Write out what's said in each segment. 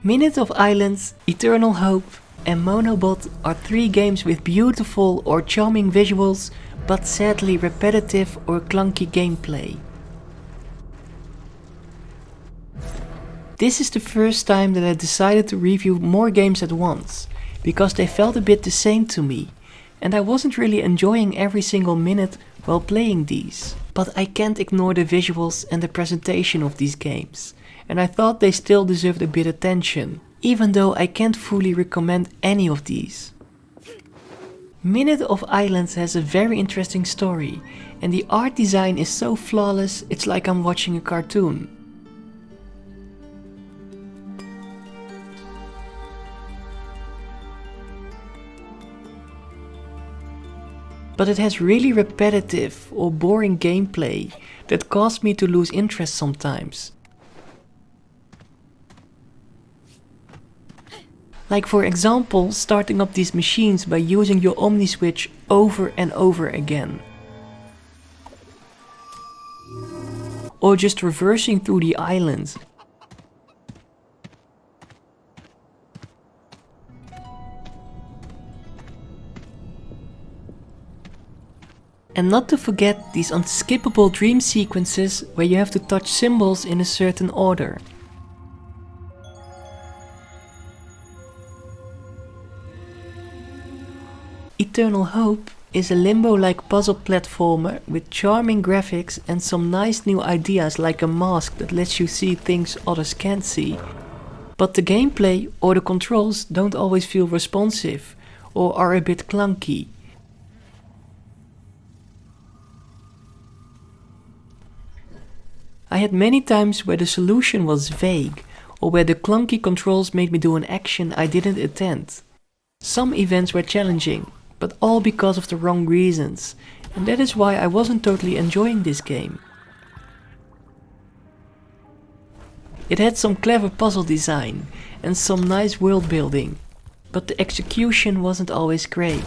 Minute of Islands, Eternal Hope and Monobot are 3 games with beautiful or charming visuals, but sadly repetitive or clunky gameplay. This is the first time that I decided to review more games at once, because they felt a bit the same to me, and I wasn't really enjoying every single minute while playing these. But I can't ignore the visuals and the presentation of these games, and I thought they still deserved a bit of attention, even though I can't fully recommend any of these. Minute of Islands has a very interesting story, and the art design is so flawless it's like I'm watching a cartoon. But it has really repetitive or boring gameplay that caused me to lose interest sometimes. Like for example, starting up these machines by using your Omni switch over and over again. Or just reversing through the islands. And not to forget these unskippable dream sequences where you have to touch symbols in a certain order. Eternal Hope is a limbo-like puzzle platformer with charming graphics and some nice new ideas like a mask that lets you see things others can't see. But the gameplay or the controls don't always feel responsive or are a bit clunky. I had many times where the solution was vague, or where the clunky controls made me do an action I didn't intend. Some events were challenging, but all because of the wrong reasons, and that is why I wasn't totally enjoying this game. It had some clever puzzle design and some nice world building, but the execution wasn't always great.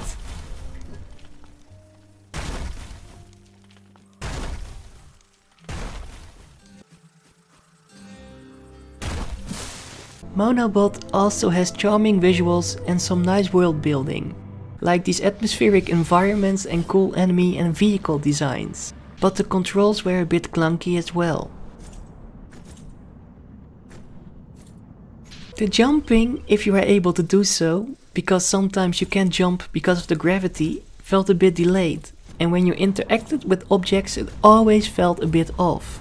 Monobot also has charming visuals and some nice world building, like these atmospheric environments and cool enemy and vehicle designs, but the controls were a bit clunky as well. The jumping, if you are able to do so, because sometimes you can't jump because of the gravity, felt a bit delayed, and when you interacted with objects it always felt a bit off.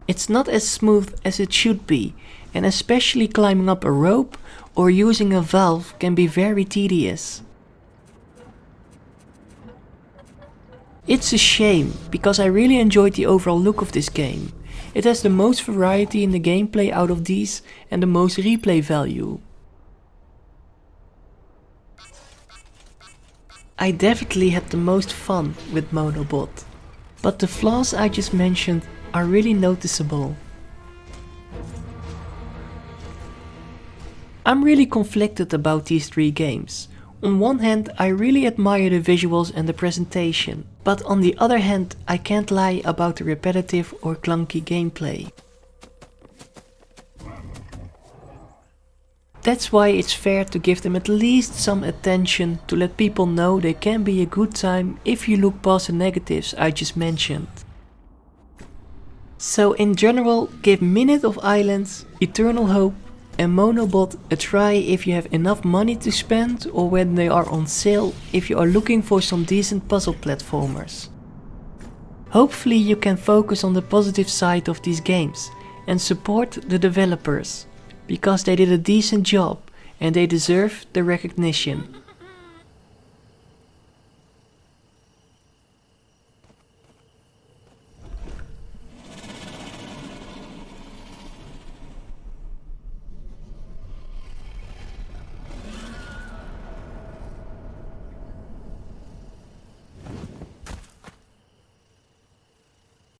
It's not as smooth as it should be, and especially climbing up a rope or using a valve can be very tedious. It's a shame, because I really enjoyed the overall look of this game. It has the most variety in the gameplay out of these and the most replay value. I definitely had the most fun with Monobot, but the flaws I just mentioned are really noticeable. I'm really conflicted about these 3 games. On one hand, I really admire the visuals and the presentation, but on the other hand, I can't lie about the repetitive or clunky gameplay. That's why it's fair to give them at least some attention to let people know they can be a good time if you look past the negatives I just mentioned. So in general, give Minute of Islands, Eternal Hope and Monobot a try if you have enough money to spend or when they are on sale if you are looking for some decent puzzle platformers. Hopefully you can focus on the positive side of these games and support the developers, because they did a decent job and they deserve the recognition.